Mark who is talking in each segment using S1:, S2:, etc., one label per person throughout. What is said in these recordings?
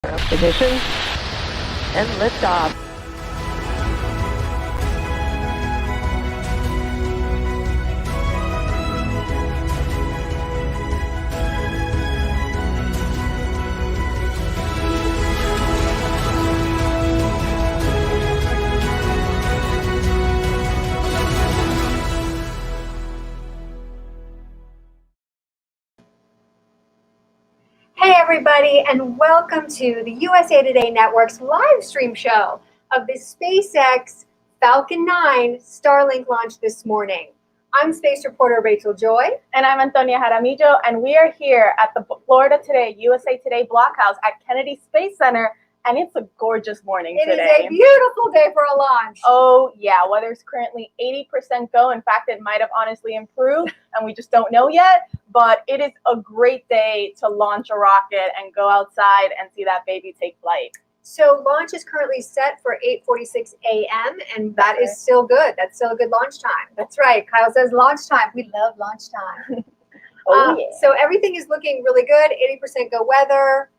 S1: Ignition and liftoff.
S2: Hey everybody, and welcome to the USA Today Network's live stream show of the SpaceX Falcon 9 Starlink launch this morning. I'm space reporter Rachael Joy.
S3: And I'm Antonia Jaramillo, and we are here at the Florida Today, USA Today Blockhouse at Kennedy Space Center, and it's a gorgeous morning today.
S2: It is a beautiful day for a launch.
S3: Oh yeah, weather's currently 80% go. In fact, it might have honestly improved, and we just don't know yet, but it is a great day to launch a rocket and go outside and see that baby take flight.
S2: So launch is currently set for 8:46 a.m. and that is still good. That's still a good launch time. That's right. Kyle says launch time. We love launch time.
S3: Yeah.
S2: So everything is looking really good. 80% go weather.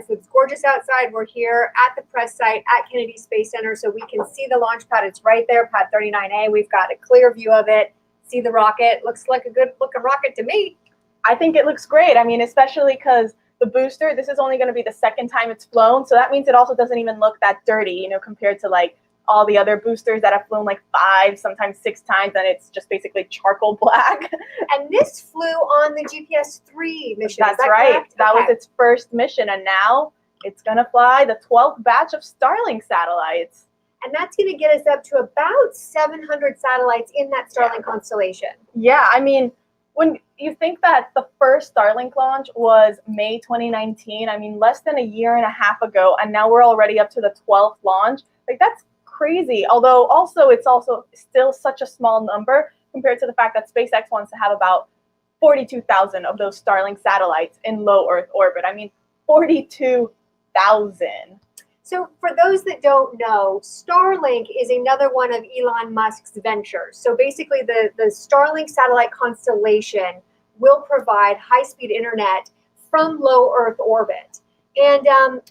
S2: It's gorgeous outside. We're here at the press site at Kennedy Space Center, so we can see the launch pad. It's right there, pad 39A. We've got a clear view of it. See the rocket. Looks like a good looking rocket to me.
S3: I think it looks great. I mean, especially because the booster, this is only going to be the second time it's flown. So that means it also doesn't even look that dirty, you know, compared to like all the other boosters that have flown like 5, sometimes 6 times, and it's just basically charcoal black.
S2: And this flew on the GPS-3 mission.
S3: That's
S2: Is that
S3: right.
S2: correct?
S3: That was
S2: Okay.
S3: its first mission. And now it's going to fly the 12th batch of Starlink satellites.
S2: And that's going to get us up to about 700 satellites in that Starlink constellation.
S3: Yeah, I mean, when you think that the first Starlink launch was May 2019, I mean, less than a year and a half ago, and now we're already up to the 12th launch. Like, that's crazy. Although also it's also still such a small number compared to the fact that SpaceX wants to have about 42,000 of those Starlink satellites in low Earth orbit. I mean, 42,000.
S2: So for those that don't know, Starlink is another one of Elon Musk's ventures. So basically the Starlink satellite constellation will provide high-speed internet from low Earth orbit. And,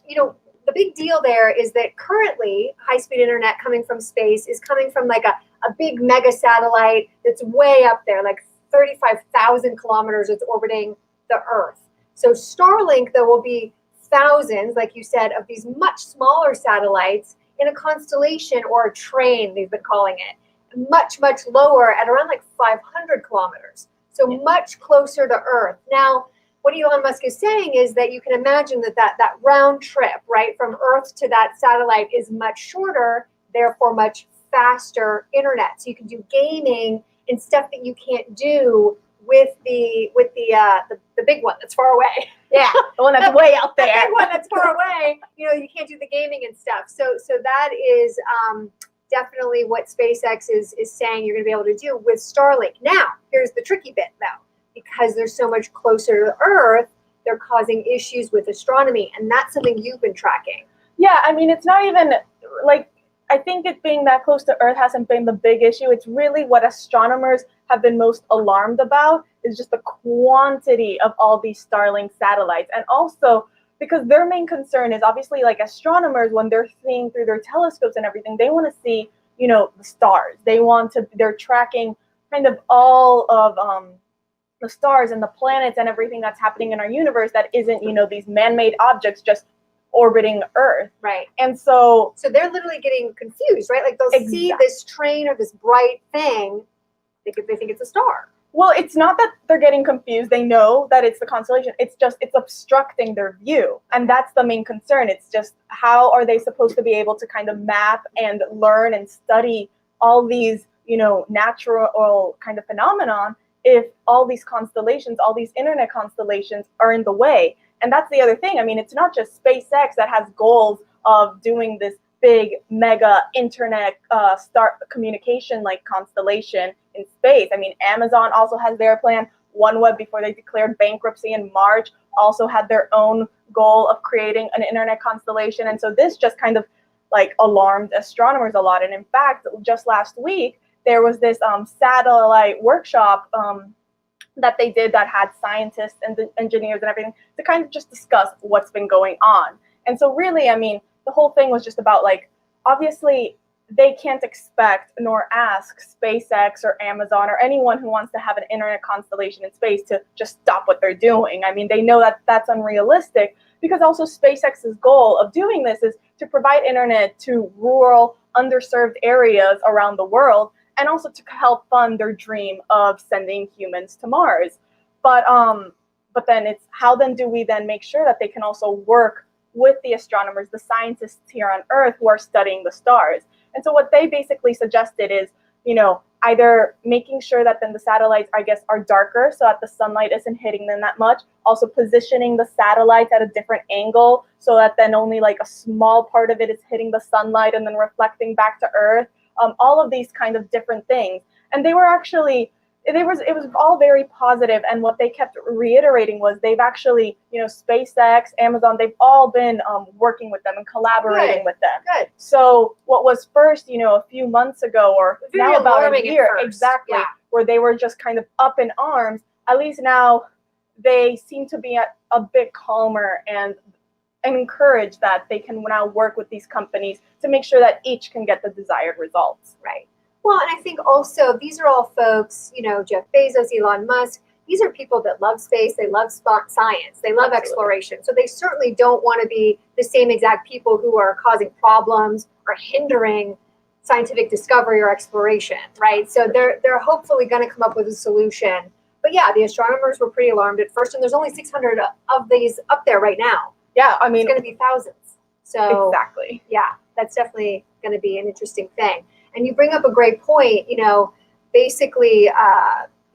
S2: you know, the big deal there is that currently high-speed internet coming from space is coming from like a big mega satellite that's way up there, like 35,000 kilometers. It's orbiting the Earth. So Starlink, though, will be thousands, like you said, of these much smaller satellites in a constellation or a train, they've been calling it, much, much lower at around like 500 kilometers. So much closer to Earth. Now, what Elon Musk is saying is that you can imagine that round trip, right, from Earth to that satellite is much shorter, therefore much faster internet. So you can do gaming and stuff that you can't do with the big one that's far away.
S3: Yeah, the one that's way out there.
S2: The big one that's far away. You know, you can't do the gaming and stuff. So that is definitely what SpaceX is saying you're going to be able to do with Starlink. Now, here's the tricky bit, though. Because they're so much closer to Earth, they're causing issues with astronomy, and that's something you've been tracking.
S3: Yeah, I mean, it's not even, like, I think it being that close to Earth hasn't been the big issue. It's really what astronomers have been most alarmed about is just the quantity of all these Starlink satellites. And also, because their main concern is obviously, like, astronomers, when they're seeing through their telescopes and everything, they want to see, you know, the stars. They're tracking kind of all of, the stars and the planets and everything that's happening in our universe that isn't, you know, these man-made objects just orbiting Earth.
S2: Right.
S3: And so
S2: they're literally getting confused, right? Like they'll see this train or this bright thing, they think it's a star.
S3: Well, it's not that they're getting confused. They know that it's the constellation. It's just, it's obstructing their view. And that's the main concern. It's just, how are they supposed to be able to kind of map and learn and study all these, you know, natural kind of phenomenon if all these constellations, all these internet constellations are in the way? And that's the other thing. I mean, it's not just SpaceX that has goals of doing this big mega internet star communication like constellation in space. I mean, Amazon also has their plan. OneWeb, before they declared bankruptcy in March, also had their own goal of creating an internet constellation. And so this just kind of like alarmed astronomers a lot. And in fact, just last week, there was this satellite workshop that they did that had scientists and engineers and everything to kind of just discuss what's been going on. And so really, I mean, the whole thing was just about like, obviously they can't expect nor ask SpaceX or Amazon or anyone who wants to have an internet constellation in space to just stop what they're doing. I mean, they know that that's unrealistic, because also SpaceX's goal of doing this is to provide internet to rural, underserved areas around the world, and also to help fund their dream of sending humans to Mars. But then it's how then do we then make sure that they can also work with the astronomers, the scientists here on Earth who are studying the stars. And so what they basically suggested is, you know, either making sure that then the satellites, I guess, are darker so that the sunlight isn't hitting them that much, also positioning the satellites at a different angle so that then only like a small part of it is hitting the sunlight and then reflecting back to Earth, all of these kind of different things. And they were actually, it was all very positive, and what they kept reiterating was they've actually, you know, SpaceX, Amazon, they've all been working with them and collaborating with them.
S2: Good.
S3: So what was first, you know, a few months ago, or now about a year, exactly, where they were just kind of up in arms, at least now they seem to be a bit calmer and encouraged that they can now work with these companies to make sure that each can get the desired results.
S2: Right. Well, and I think also these are all folks, you know, Jeff Bezos, Elon Musk, these are people that love space, they love science, they love exploration. So they certainly don't want to be the same exact people who are causing problems or hindering scientific discovery or exploration, right? So they're hopefully going to come up with a solution. But yeah, the astronomers were pretty alarmed at first, and there's only 600 of these up there right now.
S3: Yeah, I mean,
S2: it's going to be thousands. So
S3: exactly.
S2: Yeah, that's definitely going to be an interesting thing. And you bring up a great point. You know, basically,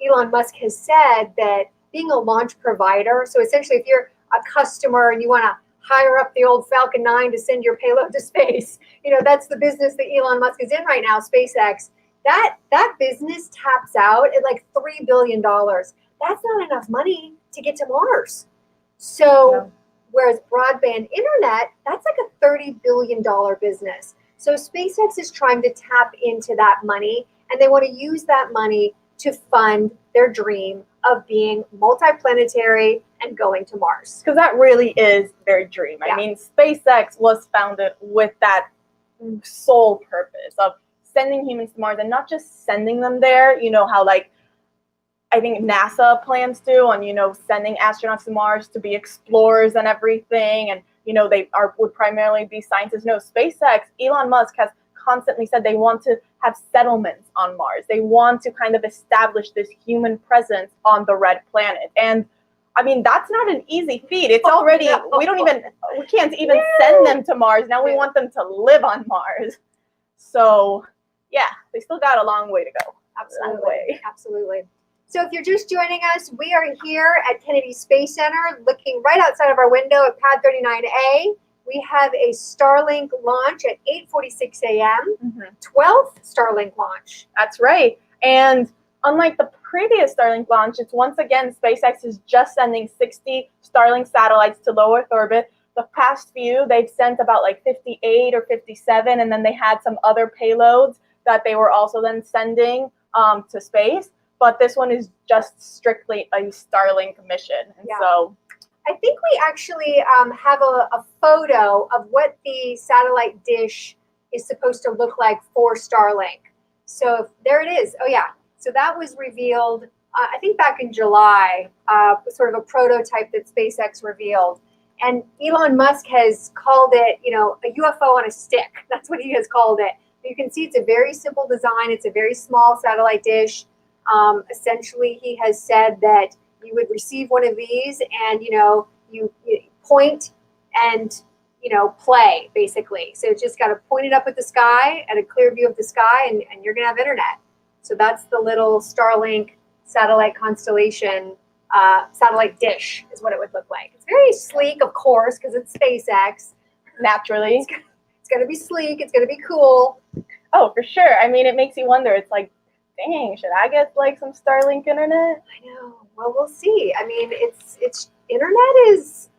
S2: Elon Musk has said that being a launch provider, so essentially if you're a customer and you want to hire up the old Falcon 9 to send your payload to space, you know, that's the business that Elon Musk is in right now, SpaceX. That business taps out at like $3 billion. That's not enough money to get to Mars. So whereas broadband internet, that's like a $30 billion business. So SpaceX is trying to tap into that money, and they want to use that money to fund their dream of being multiplanetary and going to Mars.
S3: Because that really is their dream.
S2: Yeah.
S3: I mean, SpaceX was founded with that sole purpose of sending humans to Mars, and not just sending them there, you know, how like I think NASA plans to, on, you know, sending astronauts to Mars to be explorers and everything, and you know, they would primarily be scientists. No, SpaceX, Elon Musk has constantly said they want to have settlements on Mars. They want to kind of establish this human presence on the red planet. And I mean, that's not an easy feat. It's already, we can't even send them to Mars. Now we want them to live on Mars. So yeah, they still got a long way to go.
S2: Absolutely. Absolutely. So if you're just joining us, we are here at Kennedy Space Center, looking right outside of our window at Pad 39A. We have a Starlink launch at 8:46 a.m., 12th Starlink launch.
S3: That's right. And unlike the previous Starlink launch, it's once again, SpaceX is just sending 60 Starlink satellites to low Earth orbit. The past few, they've sent about like 58 or 57, and then they had some other payloads that they were also then sending to space. But this one is just strictly a Starlink mission. And so
S2: I think we actually have a photo of what the satellite dish is supposed to look like for Starlink. So there it is. Oh, yeah. So that was revealed, I think back in July, sort of a prototype that SpaceX revealed. And Elon Musk has called it, you know, a UFO on a stick. That's what he has called it. You can see it's a very simple design. It's a very small satellite dish. Essentially, he has said that you would receive one of these and, you know, you point and, you know, play, basically. So just got to point it up at the sky, at a clear view of the sky, and you're going to have internet. So that's the little Starlink satellite constellation, satellite dish is what it would look like. It's very sleek, of course, because it's SpaceX.
S3: Naturally.
S2: It's going to be sleek. It's going to be cool.
S3: Oh, for sure. I mean, it makes you wonder. It's like, dang, should I get like some Starlink internet?
S2: I know. Well, we'll see. I mean, it's internet is,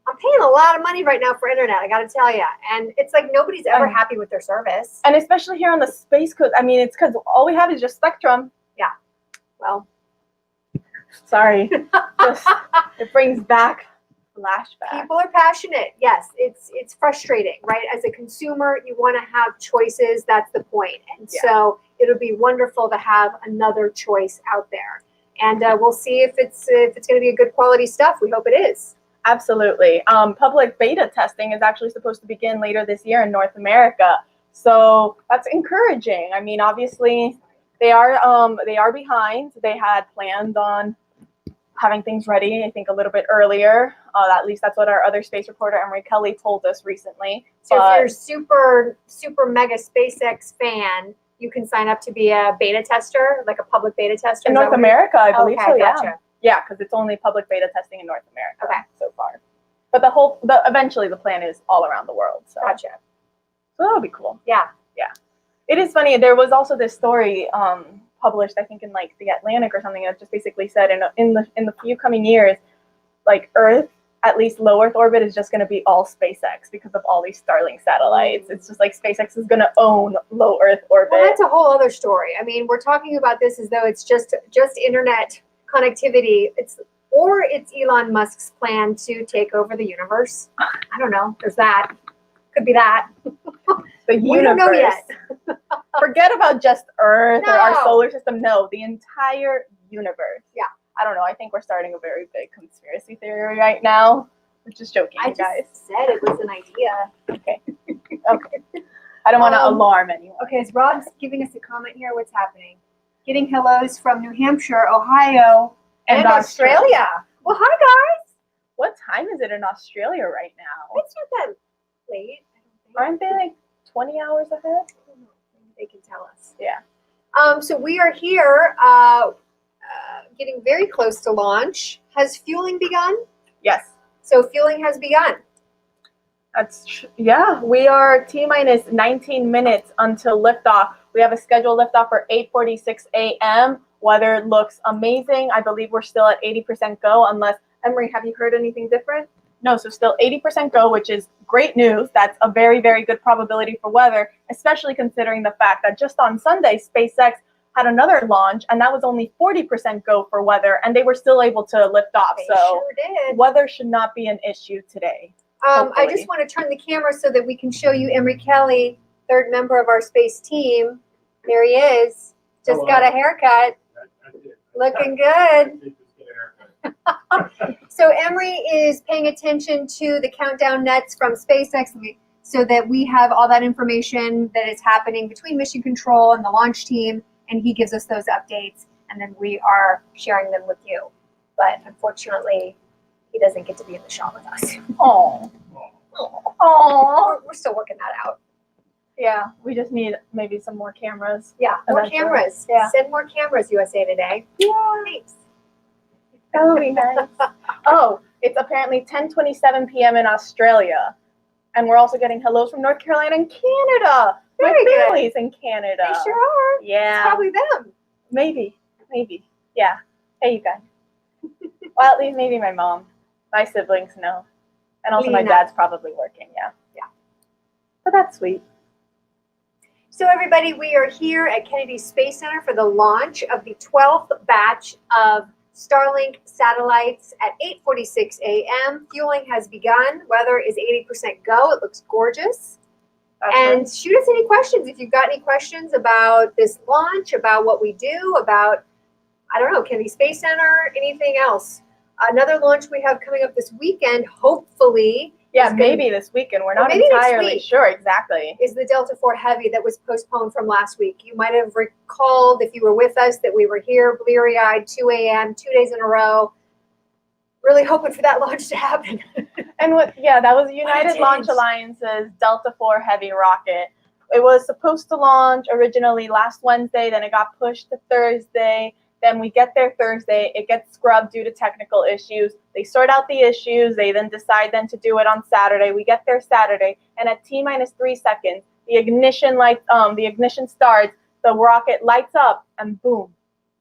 S2: I'm paying a lot of money right now for internet, I got to tell you. And it's like nobody's ever happy with their service.
S3: And especially here on the Space Coast. I mean, it's because all we have is just Spectrum.
S2: Yeah. Well,
S3: sorry. Just, it brings back flashback.
S2: People are passionate. Yes, it's frustrating, right? As a consumer, you want to have choices. That's the point. And so it'll be wonderful to have another choice out there. And we'll see if it's going to be a good quality stuff. We hope it is.
S3: Absolutely. Public beta testing is actually supposed to begin later this year in North America. So that's encouraging. I mean, obviously, they are behind. They had planned on having things ready, I think, a little bit earlier. At least that's what our other space reporter, Emery Kelly, told us recently.
S2: So if you're super, super mega SpaceX fan, you can sign up to be a beta tester, like a public beta tester.
S3: In North America, I believe so, yeah.
S2: Gotcha.
S3: Yeah, because it's only public beta testing in North America
S2: so
S3: far. But eventually the plan is all around the world. So.
S2: Gotcha.
S3: So that'll be cool.
S2: Yeah.
S3: Yeah. It is funny. There was also this story published, I think, in like the Atlantic or something that just basically said in the few coming years, like Earth, at least low Earth orbit, is just going to be all SpaceX because of all these Starlink satellites. It's just like SpaceX is going to own low Earth orbit.
S2: Well, that's a whole other story. I mean, we're talking about this as though it's just internet connectivity. It's Elon Musk's plan to take over the universe. I don't know. There's that. Could be that.
S3: The
S2: We don't know yet.
S3: Forget about just Earth or
S2: No.
S3: our solar system. No, the entire universe.
S2: Yeah.
S3: I don't know. I think we're starting a very big conspiracy theory right now. I'm just joking,
S2: I
S3: you guys.
S2: just said it was an idea.
S3: Okay. Okay. I don't want to alarm anyone.
S2: Okay, is Rob's giving us a comment here? What's happening? Getting hellos from New Hampshire, Ohio, and Australia. Well, hi, guys.
S3: What time is it in Australia right now?
S2: It's not that late.
S3: Aren't they like 20 hours ahead?
S2: I don't know. Maybe they can tell us.
S3: Yeah.
S2: So we are here getting very close to launch. Has fueling begun?
S3: Yes.
S2: So fueling has begun.
S3: Yeah, we are T-minus 19 minutes until liftoff. We have a scheduled liftoff for 8:46 a.m. Weather looks amazing. I believe we're still at 80% go, unless, Emery, have you heard anything different? No, so still 80% go, which is great news. That's a very, very good probability for weather, especially considering the fact that just on Sunday, SpaceX had another launch, and that was only 40% go for weather, and they were still able to lift off.
S2: They
S3: So
S2: sure did.
S3: weather should not be an issue today.
S2: I just want to turn the camera so that we can show you Emery Kelly, third member of our space team. There he is. Just got a haircut. Looking good. So Emery is paying attention to the countdown nets from SpaceX so that we have all that information that is happening between mission control and the launch team, and he gives us those updates, and then we are sharing them with you. But unfortunately, he doesn't get to be in the shot with us.
S3: Oh. Oh.
S2: We're still working that out.
S3: Yeah, we just need maybe some more cameras.
S2: Yeah, more
S3: Eventually.
S2: cameras.
S3: Yeah.
S2: Send more cameras, USA Today.
S3: Yeah.
S2: Thanks.
S3: That would be nice. Oh, it's apparently 10:27 p.m. in Australia. And we're also getting hellos from North Carolina and Canada.
S2: Very
S3: My
S2: good.
S3: family's in Canada.
S2: They sure are.
S3: Yeah.
S2: It's probably them.
S3: Maybe. Yeah. Hey, you guys. Well, at least maybe my mom. My siblings know. And also my
S2: Lena.
S3: dad's probably working, yeah. But that's sweet.
S2: So everybody, we are here at Kennedy Space Center for the launch of the 12th batch of Starlink satellites at 8:46 a.m. Fueling has begun. Weather is 80% go. It looks gorgeous. And shoot us any questions if you've got any questions about this launch, about what we do, about, I don't know, Kennedy Space Center, anything else. Another launch we have coming up this weekend, hopefully.
S3: Yeah, maybe this weekend. We're not
S2: maybe next
S3: entirely
S2: week.
S3: sure exactly.
S2: Is the Delta IV Heavy that was postponed from last week. You might have recalled, if you were with us, that we were here bleary-eyed, 2 a.m., 2 days in a row, really hoping for that launch to happen.
S3: And that was United Launch Alliance's Delta IV Heavy rocket. It was supposed to launch originally last Wednesday, then it got pushed to Thursday. Then we get there Thursday, it gets scrubbed due to technical issues. They sort out the issues, they then decide to do it on Saturday. We get there Saturday, and at T-minus 3 seconds, the ignition starts, the rocket lights up, and boom,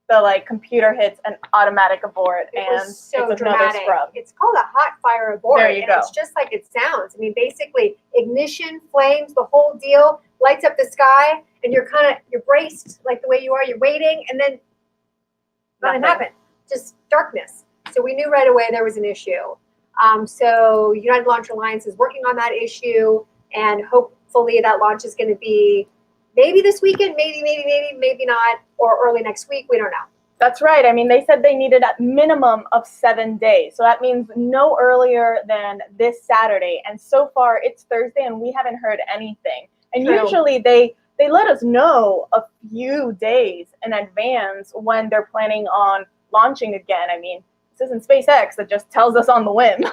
S3: the computer hits an automatic abort,
S2: It
S3: and
S2: was so
S3: it's another
S2: dramatic.
S3: scrub.
S2: It's called a hot fire abort.
S3: There you go.
S2: It's just like it sounds. I mean, basically, ignition, flames, the whole deal, lights up the sky, and you're braced like the way you are. You're waiting, and then nothing happened. Just darkness. So we knew right away there was an issue. So United Launch Alliance is working on that issue, and hopefully that launch is going to be maybe this weekend, maybe not, or early next week. We don't know.
S3: That's right. I mean, they said they needed a minimum of 7 days. So that means no earlier than this Saturday. And so far it's Thursday and we haven't heard anything. And
S2: True.
S3: usually they let us know a few days in advance when they're planning on launching again. I mean, this isn't SpaceX that just tells us on the whim.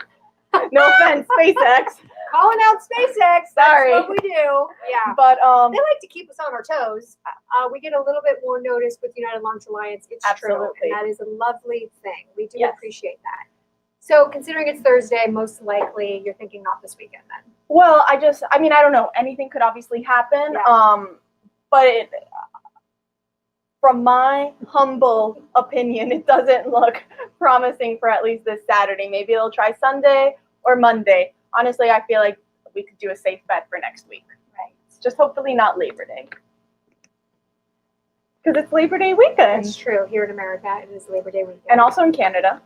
S3: No offense, SpaceX.
S2: Calling out SpaceX.
S3: Sorry.
S2: That's what we do. Yeah.
S3: But
S2: they like to keep us on our toes. We get a little bit more notice with United Launch Alliance. It's true,
S3: Absolutely.
S2: and that is a lovely thing. We do
S3: Yes.
S2: appreciate that. So, considering it's Thursday, most likely you're thinking not this weekend then.
S3: well, I don't know. Anything could obviously happen.
S2: Yeah.
S3: But from my humble opinion, it doesn't look promising for at least this Saturday. Maybe they'll try Sunday or Monday. Honestly, I feel like we could do a safe bet for next week.
S2: Right.
S3: Just hopefully not Labor Day. Because it's Labor Day weekend.
S2: That's true. Here in America, it is Labor Day weekend.
S3: And also in Canada.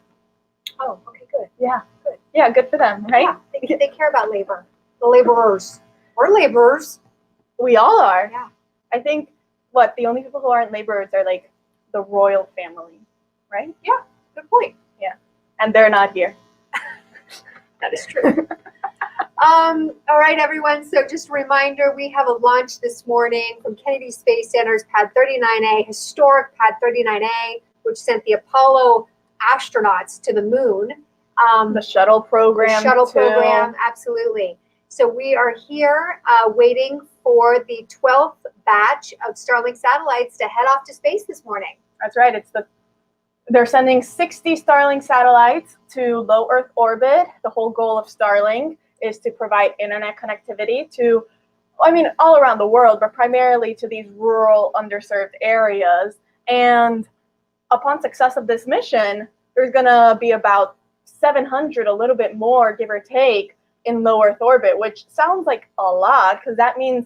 S2: oh, okay, good.
S3: Yeah.
S2: Good.
S3: Yeah, good for them, right?
S2: Yeah, they care about labor. The laborers. We're laborers.
S3: We all are.
S2: Yeah.
S3: I think, the only people who aren't laborers are like the royal family, right?
S2: Good point.
S3: And they're not here.
S2: That is true. All right, everyone. So just a reminder, we have a launch this morning from Kennedy Space Center's Pad 39A, historic Pad 39A, which sent the Apollo astronauts to the moon.
S3: The shuttle program.
S2: Program, absolutely. So we are here waiting for the 12th batch of Starlink satellites to head off to space this morning.
S3: That's right. They're sending 60 Starlink satellites to low Earth orbit. The whole goal of Starlink is to provide internet connectivity to, all around the world, but primarily to these rural, underserved areas. And upon success of this mission, there's going to be about 700, a little bit more, give or take, in low Earth orbit, which sounds like a lot because that means,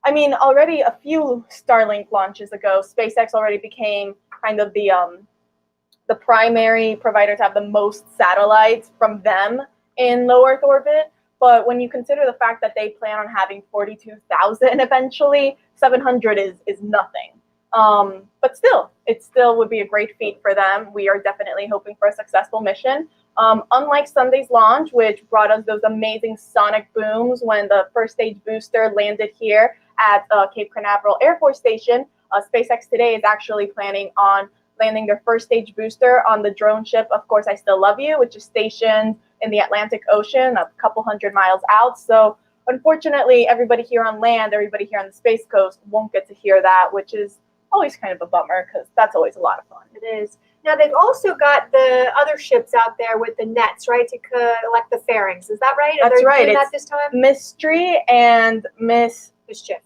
S3: already a few Starlink launches ago, SpaceX already became kind of the primary provider to have the most satellites from them in low Earth orbit. But when you consider the fact that they plan on having 42,000 eventually, 700 is nothing. But still, it still would be a great feat for them. We are definitely hoping for a successful mission. Unlike Sunday's launch, which brought us those amazing sonic booms when the first stage booster landed here at Cape Canaveral Air Force Station, SpaceX today is actually planning on landing their first stage booster on the drone ship, Of Course I Still Love You, which is stationed in the Atlantic Ocean a couple hundred miles out. So unfortunately, everybody here on land, everybody here on the Space Coast won't get to hear that, which is always kind of a bummer because that's always a lot of fun.
S2: It is. Now, they've also got the other ships out there with the nets, right, to collect the fairings. Is that right?
S3: That's right.
S2: Doing
S3: It's
S2: that this time?
S3: Mystery and
S2: Mischief.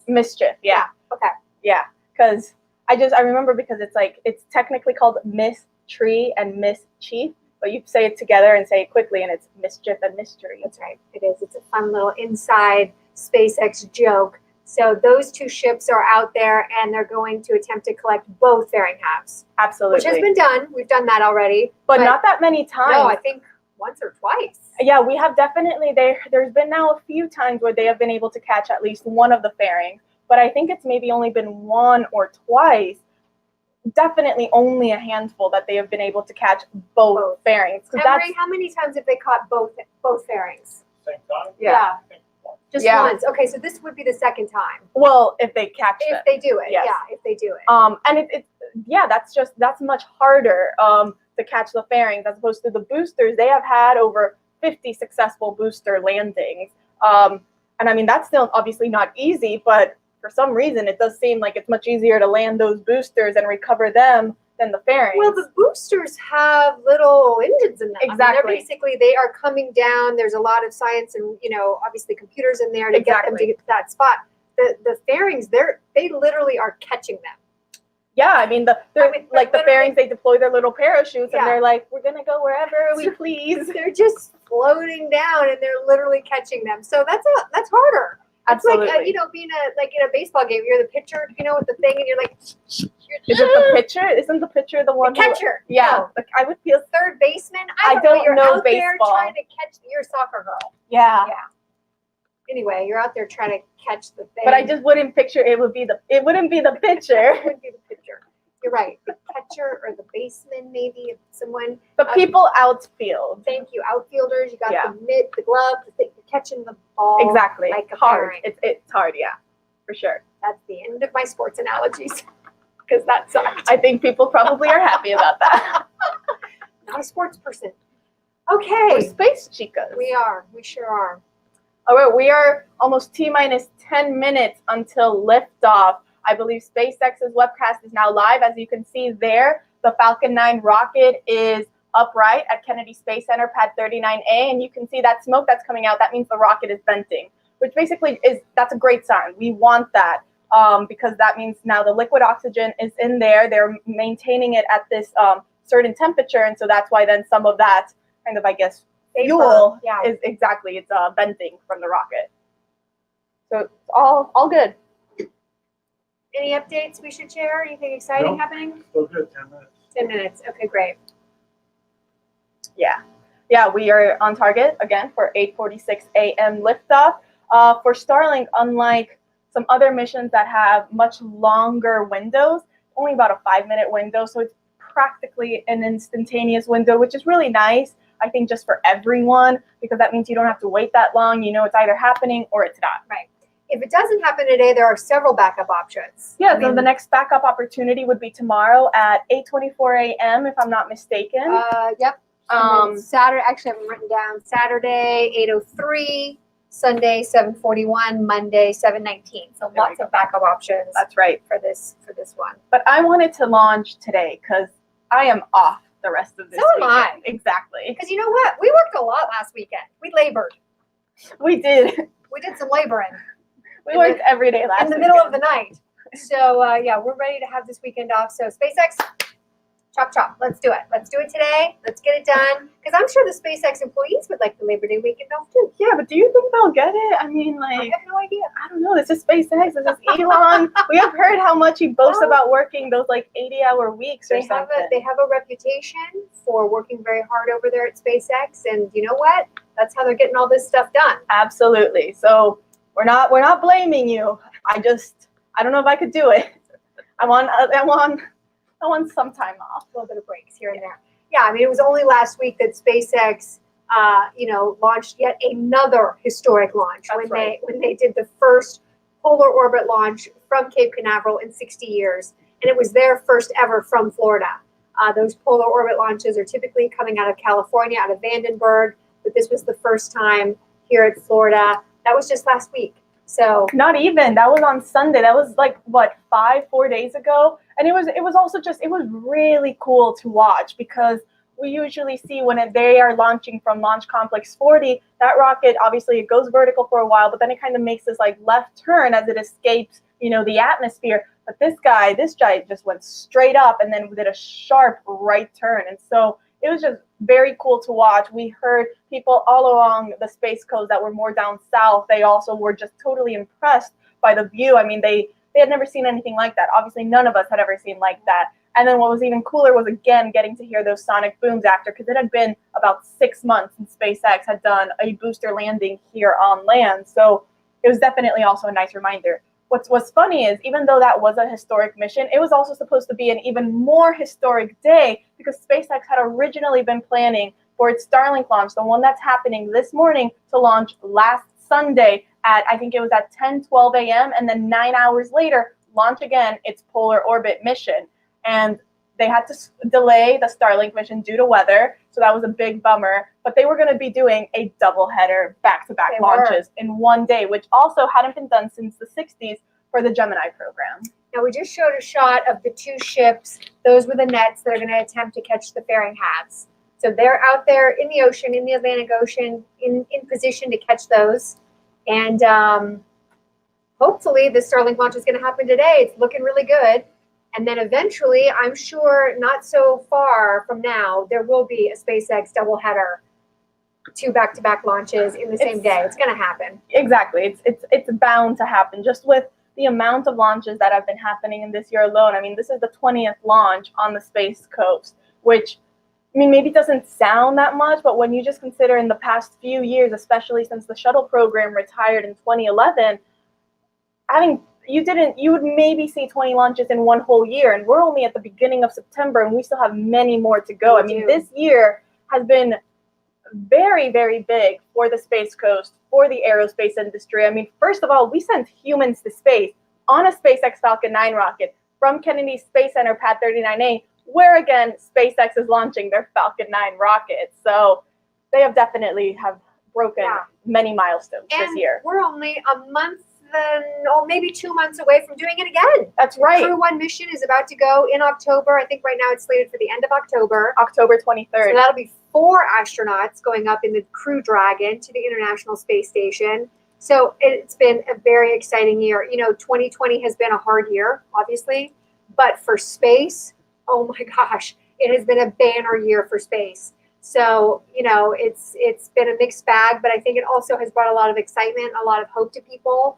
S3: Yeah.
S2: Okay.
S3: Yeah. Because I remember because it's technically called Miss Tree and Miss Chief, but you say it together and say it quickly and it's Mischief and Mystery.
S2: That's right. It is. It's a fun little inside SpaceX joke. So those two ships are out there and they're going to attempt to collect both fairing halves.
S3: Absolutely.
S2: Which has been done. We've done that already.
S3: But not that many times.
S2: No, I think once or twice.
S3: Yeah, we have definitely, there's been now a few times where they have been able to catch at least one of the fairings, but I think it's maybe only been one or twice. Definitely only a handful that they have been able to catch both fairings.
S2: Emery, how many times have they caught both fairings?
S4: Same time?
S2: Yeah. Just
S3: Yeah.
S2: once. Okay, so this would be the second time.
S3: Well, if they catch them.
S2: If they do it.
S3: Yes.
S2: Yeah, if they do it.
S3: And that's much harder to catch the fairings as opposed to the boosters. They have had over 50 successful booster landings. And that's still obviously not easy, but for some reason it does seem like it's much easier to land those boosters and recover them than the fairings.
S2: Well, the boosters have little engines in them.
S3: Exactly.
S2: They are coming down. There's a lot of science and, obviously computers in there to get them to get to that spot. The fairings, they literally are catching them.
S3: Yeah, the fairings, they deploy their little parachutes and they're like, we're going to go wherever we please.
S2: They're just floating down and they're literally catching them. So that's harder.
S3: Absolutely.
S2: It's like being like in a baseball game. You're the pitcher, with the thing, and you're like.
S3: Is it the pitcher? Isn't the pitcher the one?
S2: The catcher.
S3: Yeah.
S2: No.
S3: I would feel
S2: Third baseman.
S3: I don't
S2: You're
S3: know
S2: out there
S3: baseball.
S2: trying to catch. You're a soccer girl.
S3: Yeah.
S2: Yeah. Anyway, you're out there trying to catch the thing.
S3: But I just wouldn't picture it wouldn't be the pitcher.
S2: It wouldn't be the pitcher. You're right. The catcher or the baseman, maybe, if someone.
S3: The people outfield.
S2: Thank you. Outfielders, you got
S3: Yeah.
S2: the mitt, the glove, you're catching the ball.
S3: Exactly.
S2: Like a
S3: hard.
S2: parent.
S3: It's hard, yeah. For sure.
S2: That's the end of my sports analogies. Because that sucked.
S3: I think people probably are happy about that.
S2: Not a sports person.
S3: We're
S2: Okay.
S3: space chicas.
S2: We are. We sure are.
S3: All right, we are almost T-minus 10 minutes until liftoff. I believe SpaceX's webcast is now live. As you can see there, the Falcon 9 rocket is upright at Kennedy Space Center, pad 39A, and you can see that smoke that's coming out. That means the rocket is venting, which basically that's a great sign. We want that because that means now the liquid oxygen is in there. They're maintaining it at this certain temperature, and so that's why then some of that kind of, I guess, fuel is it's venting from the rocket. So it's all good.
S2: Any updates we should share? Anything exciting happening?
S4: Still good, 10 minutes.
S2: 10 minutes. Okay, great.
S3: Yeah, we are on target again for 8:46 a.m. liftoff. For Starlink, unlike some other missions that have much longer windows, only about a 5-minute window, so it's practically an instantaneous window, which is really nice, I think, just for everyone, because that means you don't have to wait that long. You know it's either happening or it's not.
S2: Right. If it doesn't happen today, there are several backup options.
S3: Yeah, so the next backup opportunity would be tomorrow at 8:24 a.m., if I'm not mistaken.
S2: Yep. Saturday, actually I have them written down. Saturday, 8:03. Sunday, 7:41. Monday, 7:19. So
S3: There we
S2: lots of backup options.
S3: That's right.
S2: For this one.
S3: But I wanted to launch today because I am off the rest of this
S2: So am
S3: weekend.
S2: I.
S3: Exactly.
S2: Because you know what? We worked a lot last weekend. We labored.
S3: We did.
S2: We did some laboring.
S3: We worked every day last
S2: in the
S3: weekend.
S2: middle of the night. So we're ready to have this weekend off. So SpaceX, chop chop. Let's do it. Let's do it today. Let's get it done. Because I'm sure the SpaceX employees would like the Labor Day weekend off too.
S3: Yeah, but do you think they'll get it? I mean,
S2: I
S3: like,
S2: have no idea.
S3: I don't know. This is SpaceX. This is Elon. We have heard how much he boasts about working those like 80-hour weeks or
S2: They have a reputation for working very hard over there at SpaceX, and you know what? That's how they're getting all this stuff done.
S3: Absolutely. So we're not blaming you. I don't know if I could do it. I want some time off.
S2: A little bit of breaks here and there. Yeah, I mean, it was only last week that SpaceX, launched yet another historic launch.
S3: That's right.
S2: When they did the first polar orbit launch from Cape Canaveral in 60 years, and it was their first ever from Florida. Those polar orbit launches are typically coming out of California, out of Vandenberg, but this was the first time here at Florida. That was just last week. So
S3: not even. That was on Sunday. That was like what, 4 days ago, and it was also just, it was really cool to watch because we usually see when they are launching from Launch Complex 40, that rocket obviously it goes vertical for a while, but then it kind of makes this like left turn as it escapes, the atmosphere. But this guy just went straight up and then did a sharp right turn, and so it was just very cool to watch. We heard people all along the Space Coast that were more down south. They also were just totally impressed by the view. I mean, they had never seen anything like that. Obviously, none of us had ever seen like that. And then what was even cooler was, again, getting to hear those sonic booms after, because it had been about 6 months since SpaceX had done a booster landing here on land. So it was definitely also a nice reminder. What's funny is, even though that was a historic mission, it was also supposed to be an even more historic day because SpaceX had originally been planning for its Starlink launch, the one that's happening this morning, to launch last Sunday at, I think it was at 10:12 a.m. and then 9 hours later, launch again its polar orbit mission. And they had to delay the Starlink mission due to weather, so that was a big bummer. But they were going to be doing a doubleheader back-to-back launches in one day, which also hadn't been done since the 60s for the Gemini program.
S2: now we just showed a shot of the two ships. Those were the nets that are going to attempt to catch the fairing halves. So they're out there in the ocean, in the Atlantic Ocean, in position to catch those. And hopefully the Starlink launch is going to happen today. It's looking really good. And then eventually, I'm sure not so far from now, there will be a SpaceX doubleheader 2 back-to-back launches in the same day. It's going to happen.
S3: Exactly. It's bound to happen just with the amount of launches that have been happening in this year alone. I mean, this is the 20th launch on the Space Coast, which, I mean, maybe doesn't sound that much, but when you just consider in the past few years, especially since the shuttle program retired in 2011, you would maybe see 20 launches in one whole year, and we're only at the beginning of September, and we still have many more to go. I mean, this year has been very, very big for the Space Coast, for the aerospace industry. I mean, first of all, we sent humans to space on a SpaceX Falcon 9 rocket from Kennedy Space Center Pad 39A, where again, SpaceX is launching their Falcon 9 rocket. So they definitely have broken many milestones this year.
S2: We're only a month or maybe 2 months away from doing it again.
S3: That's right.
S2: Crew 1 mission is about to go in October. I think right now it's slated for the end of October.
S3: October 23rd.
S2: So that'll be 4 astronauts going up in the Crew Dragon to the International Space Station. So it's been a very exciting year. You know, 2020 has been a hard year, obviously, but for space, oh my gosh, it has been a banner year for space. So, you know, it's been a mixed bag, but I think it also has brought a lot of excitement, a lot of hope to people.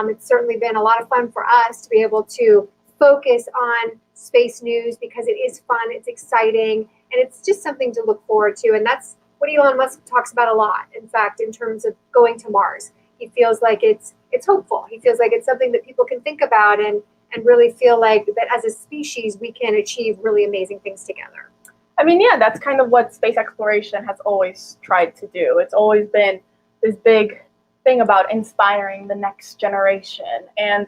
S2: It's certainly been a lot of fun for us to be able to focus on space news because it is fun, it's exciting, and it's just something to look forward to. And that's what Elon Musk talks about a lot, in fact, in terms of going to Mars. He feels like it's hopeful. He feels like it's something that people can think about and really feel like that as a species, we can achieve really amazing things together.
S3: I mean, yeah, that's kind of what space exploration has always tried to do. It's always been this big thing about inspiring the next generation. And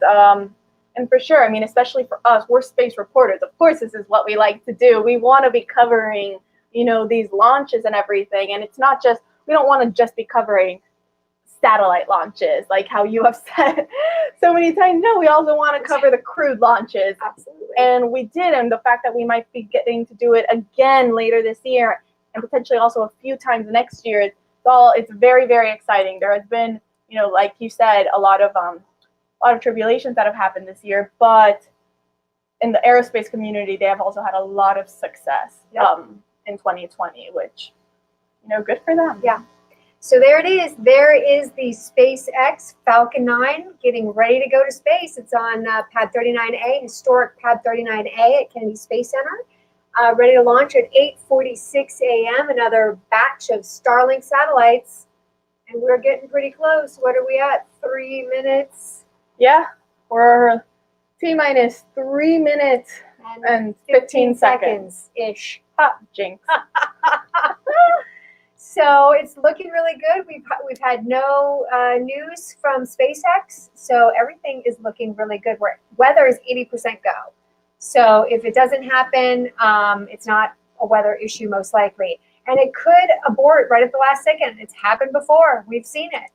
S3: for sure, I mean, especially for us, we're space reporters. Of course, this is what we like to do. We want to be covering, you know, these launches and everything. And it's not just, we don't want to just be covering satellite launches, like how you have said so many times. No, we also want to cover the crewed launches.
S2: Absolutely.
S3: And we did. And the fact that we might be getting to do it again later this year and potentially also a few times next year, it's very, very exciting. There has been, you know, like you said, a lot of tribulations that have happened this year, but in the aerospace community, they have also had a lot of success in 2020, which, you know, good for them.
S2: Yeah. So there it is. There is the SpaceX Falcon 9 getting ready to go to space. It's on Pad 39A, historic Pad 39A at Kennedy Space Center. Ready to launch at 8:46 a.m. Another batch of Starlink satellites. And we're getting pretty close. What are we at? 3 minutes?
S3: Yeah, we're T-minus 3 minutes and 15 seconds-ish. Ha, jinx.
S2: So it's looking really good. We've had no news from SpaceX, so everything is looking really good. Weather is 80% go. So if it doesn't happen, it's not a weather issue most likely. And it could abort right at the last second. It's happened before. We've seen it.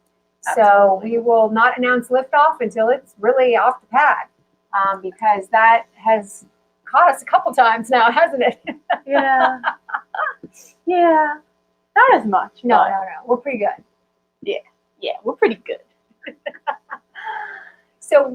S2: Absolutely. So we will not announce liftoff until it's really off the pad, because that has caught us a couple times now, hasn't it?
S3: Yeah. Yeah. Not as much.
S2: No. We're pretty good.
S3: Yeah, we're pretty good.
S2: So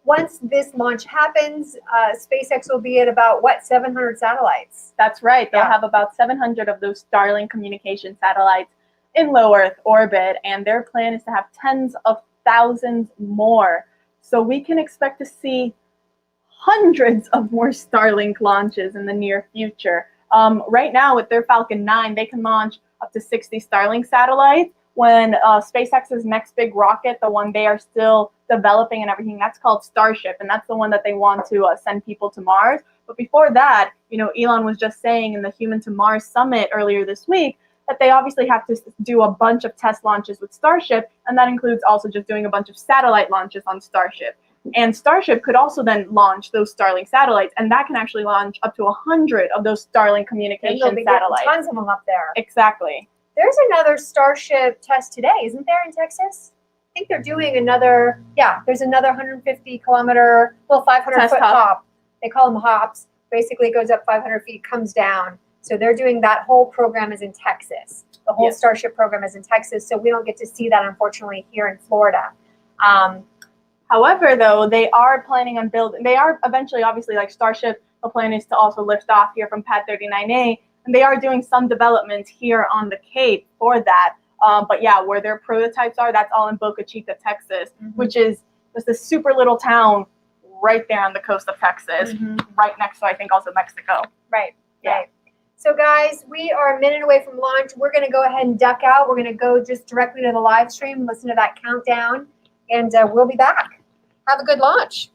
S2: once this launch happens, SpaceX will be at about, 700 satellites?
S3: That's right. They'll have about 700 of those Starlink communication satellites in low Earth orbit, and their plan is to have tens of thousands more. So we can expect to see hundreds of more Starlink launches in the near future. Right now, with their Falcon 9, they can launch up to 60 Starlink satellites. When SpaceX's next big rocket, the one they are still developing and everything, that's called Starship, and that's the one that they want to send people to Mars. But before that, you know, Elon was just saying in the Human to Mars Summit earlier this week that they obviously have to do a bunch of test launches with Starship, and that includes also just doing a bunch of satellite launches on Starship. And Starship could also then launch those Starlink satellites, and that can actually launch up to 100 of those Starlink communication satellites.
S2: Tons of them up there.
S3: Exactly.
S2: There's another Starship test today, isn't there, in Texas? I think they're doing another, there's another 150 kilometer, 500 foot hop. They call them hops. Basically, it goes up 500 feet, comes down. So they're doing that whole program is in Texas. The whole Starship program is in Texas, so we don't get to see that, unfortunately, here in Florida.
S3: However, though, they are planning on building, they are eventually, obviously, like Starship, the plan is to also lift off here from Pad 39A And they are doing some development here on the Cape for that. But yeah, where their prototypes are, that's all in Boca Chica, Texas, which is just a super little town right there on the coast of Texas, right next to, I think, also Mexico.
S2: Right.
S3: Yeah.
S2: Right. So guys, we are a minute away from launch. We're going to go ahead and duck out. We're going to go just directly to the live stream, listen to that countdown, and we'll be back. Have a good launch.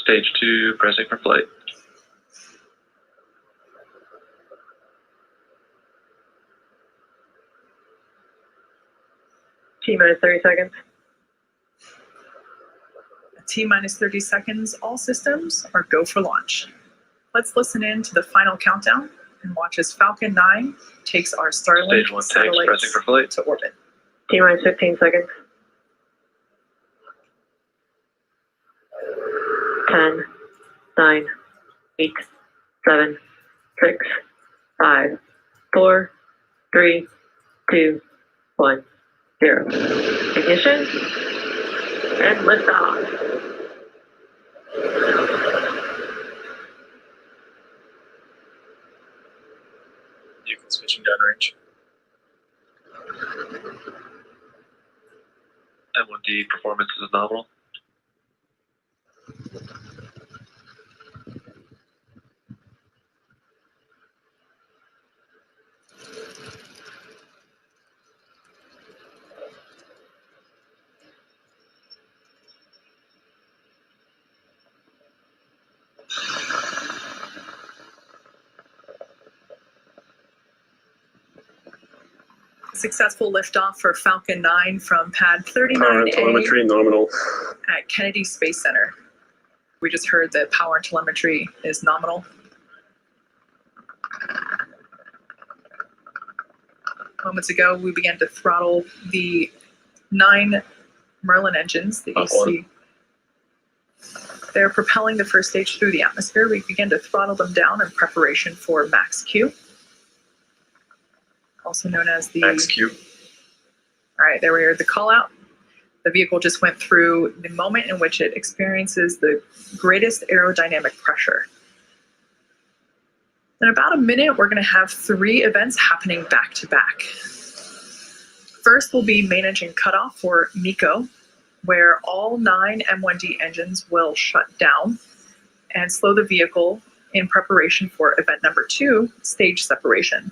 S4: Stage 2, pressing for flight.
S1: T-minus 30 seconds.
S5: T-minus 30 seconds, all systems are go for launch. Let's listen in to the final countdown and watch as Falcon 9 takes our Starlink
S4: Stage 1 tanks,
S5: satellites
S4: pressing for flight.
S5: to orbit.
S1: T-minus 15 seconds. 10, 9, 8, 7, 6, 5, 4, 3, 2, 1, 0. Ignition and liftoff.
S4: Vehicle switching downrange. M1D performance is nominal.
S5: Successful liftoff for Falcon 9 from pad
S4: Power
S5: 39A
S4: and telemetry nominal.
S5: at Kennedy Space Center. We just heard that power and telemetry is nominal. Moments ago, we began to throttle the 9 Merlin engines that you
S4: Up one.
S5: see. They're propelling the first stage through the atmosphere. We began to throttle them down in preparation for max Q, also known as the
S4: Max Q.
S5: All right, there we are, the call out. The vehicle just went through the moment in which it experiences the greatest aerodynamic pressure. In about a minute, we're going to have 3 events happening back to back. First will be main engine cutoff for MECO, where all 9 M1D engines will shut down and slow the vehicle in preparation for event number 2, stage separation.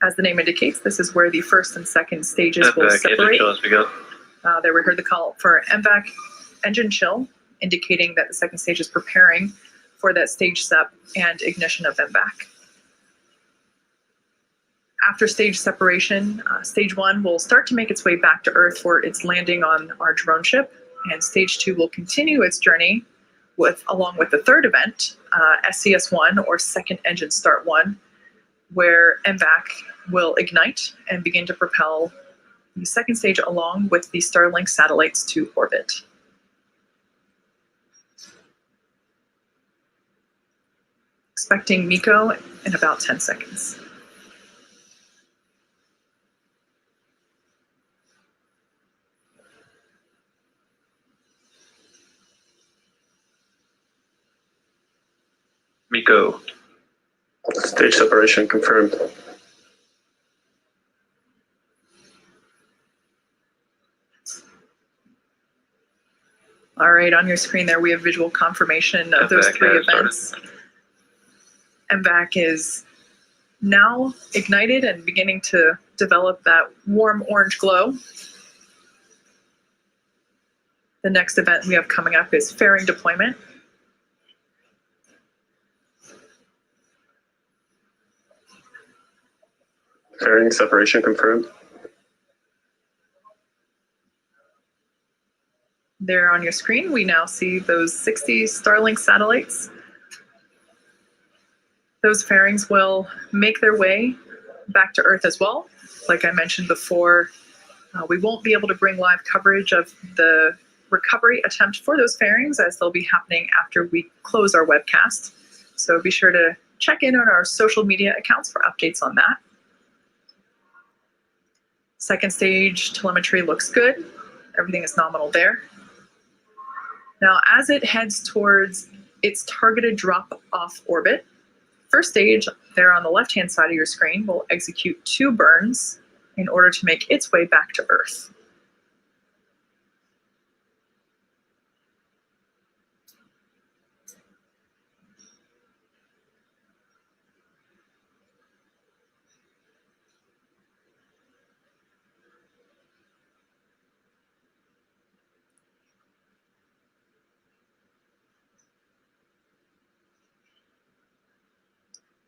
S5: As the name indicates, this is where the first and second stages will separate. There we heard the call for MVAC engine chill, indicating that the second stage is preparing for that stage sep and ignition of MVAC. After stage separation, stage 1 will start to make its way back to Earth for its landing on our drone ship, and stage 2 will continue its journey along with the third event, SCS1 or second engine start 1, where MVAC will ignite and begin to propel the second stage along with the Starlink satellites to orbit. Expecting MECO in about 10 seconds.
S4: MECO. Stage separation confirmed.
S5: All right, on your screen there, we have visual confirmation of those
S4: MVAC
S5: 3
S4: has
S5: events. MVAC is now ignited and beginning to develop that warm orange glow. The next event we have coming up is fairing deployment.
S4: Fairing separation confirmed.
S5: There on your screen, we now see those 60 Starlink satellites. Those fairings will make their way back to Earth as well. Like I mentioned before, we won't be able to bring live coverage of the recovery attempt for those fairings, as they'll be happening after we close our webcast. So be sure to check in on our social media accounts for updates on that. Second stage telemetry looks good. Everything is nominal there. Now, as it heads towards its targeted drop-off orbit, first stage there on the left-hand side of your screen will execute 2 burns in order to make its way back to Earth.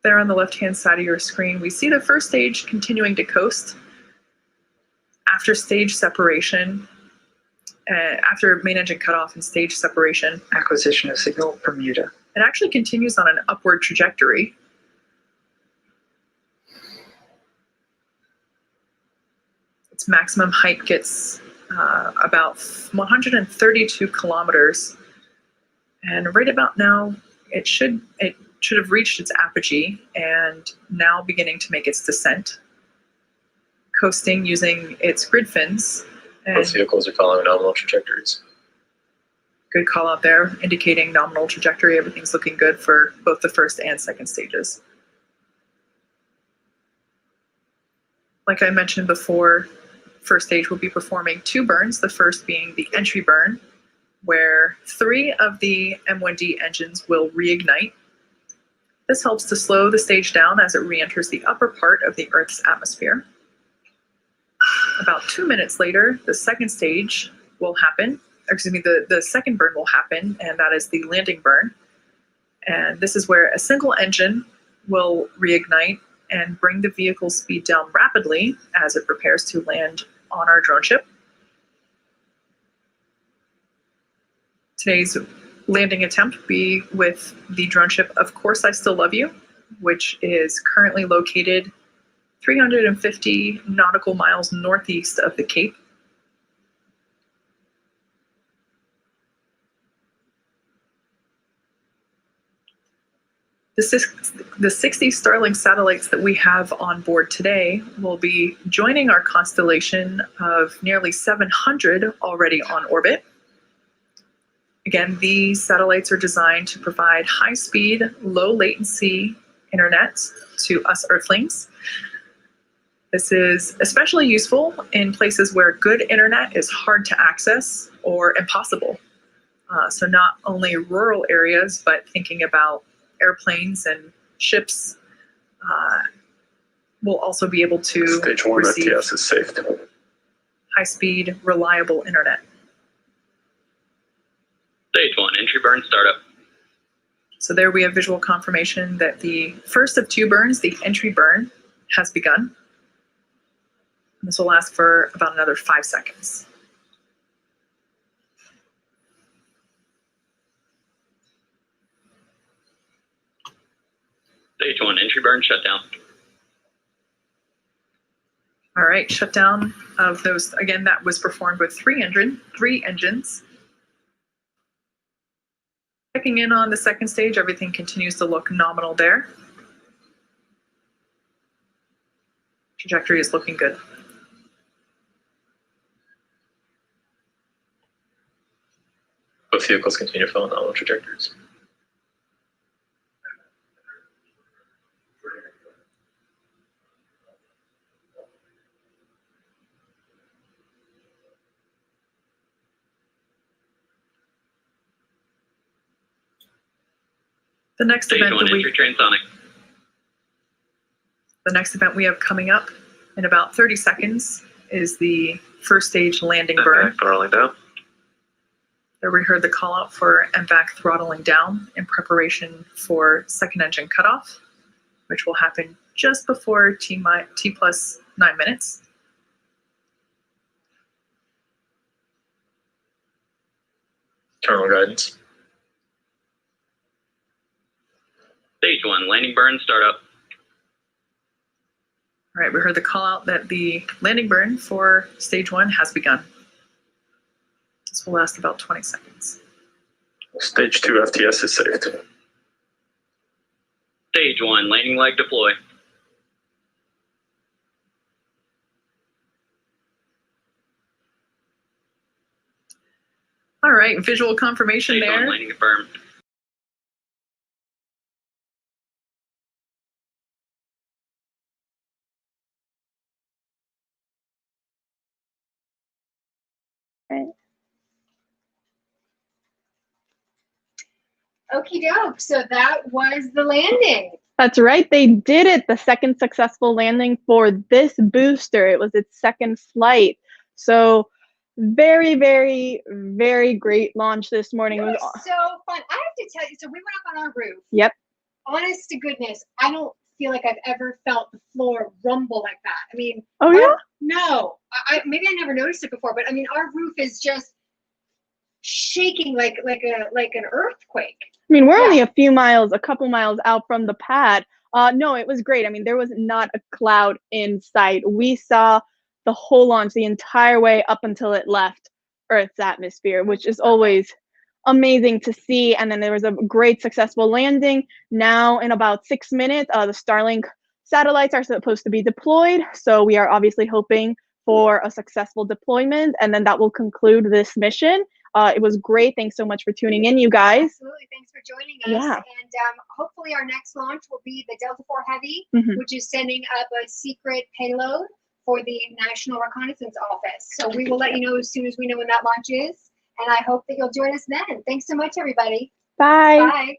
S5: There on the left-hand side of your screen, we see the first stage continuing to coast. After stage separation, after main engine cutoff and stage separation,
S6: Acquisition of signal, Bermuda.
S5: it actually continues on an upward trajectory. Its maximum height gets about 132 kilometers. And right about now, it should have reached its apogee and now beginning to make its descent, coasting using its grid fins. And
S4: Both vehicles are following nominal trajectories.
S5: good call out there, indicating nominal trajectory. Everything's looking good for both the first and second stages. Like I mentioned before, first stage will be performing 2 burns, the first being the entry burn, where 3 of the M1D engines will reignite. This helps to slow the stage down as it re-enters the upper part of the Earth's atmosphere. About 2 minutes later, the second stage will happen. Excuse me, the second burn will happen, and that is the landing burn. And this is where a single engine will reignite and bring the vehicle's speed down rapidly as it prepares to land on our drone ship. Today's landing attempt will be with the drone ship Of Course I Still Love You, which is currently located 350 nautical miles northeast of the Cape. The 60 Starlink satellites that we have on board today will be joining our constellation of nearly 700 already on orbit. Again, these satellites are designed to provide high-speed, low-latency internet to us Earthlings. This is especially useful in places where good internet is hard to access or impossible. So not only rural areas, but thinking about airplanes and ships will also be able to
S4: Stage 1
S5: receive
S4: FTS is saved.
S5: high-speed, reliable internet.
S7: Stage 1, entry burn startup.
S5: So there we have visual confirmation that the first of 2 burns, the entry burn, has begun. And this will last for about another 5 seconds.
S7: Stage 1, entry burn shutdown.
S5: All right, shutdown of those, again, that was performed with 3 engines. Checking in on the second stage, everything continues to look nominal there. Trajectory is looking good.
S4: Both vehicles continue to follow nominal trajectories.
S5: The next
S7: Stage
S5: event
S7: 1,
S5: that we
S7: entry transonic.
S5: The next event we have coming up in about 30 seconds is the first stage landing burn.
S4: Throttling down.
S5: There we heard the call out for MVAC throttling down in preparation for second engine cutoff, which will happen just before T plus 9 minutes.
S4: Terminal guidance.
S7: Stage 1, landing burn startup.
S5: All right, we heard the call out that the landing burn for stage 1 has begun. This will last about 20 seconds.
S4: Stage 2 FTS is saved.
S7: Stage 1, landing leg deploy.
S5: All right, visual confirmation
S7: Stage 1,
S5: there.
S7: landing confirmed.
S2: Okie doke. So that was the landing.
S3: That's right. They did it. The second successful landing for this booster. It was its second flight. So very, very, very great launch this morning.
S2: It
S3: It was
S2: was so fun. I have to tell you, so we went up on our roof.
S3: Yep.
S2: Honest to goodness, I don't feel like I've ever felt the floor rumble like that. I mean,
S3: Oh yeah?
S2: no. Maybe I never noticed it before, but I mean, our roof is just shaking like an earthquake.
S3: I mean, we're
S2: Yeah.
S3: only a couple miles out from the pad. No, it was great. I mean, there was not a cloud in sight. We saw the whole launch the entire way up until it left Earth's atmosphere, which is always amazing to see. And then there was a great successful landing. Now, in about 6 minutes, the Starlink satellites are supposed to be deployed. So we are obviously hoping for a successful deployment, and then that will conclude this mission. It was great. Thanks so much for tuning in, you guys.
S2: Absolutely. Thanks for joining us.
S3: Yeah.
S2: And hopefully our next launch will be the Delta IV Heavy,
S3: Mhm.
S2: which is sending up a secret payload for the National Reconnaissance Office. So we will let you know as soon as we know when that launch is. And I hope that you'll join us then. Thanks so much, everybody.
S3: Bye.
S2: Bye.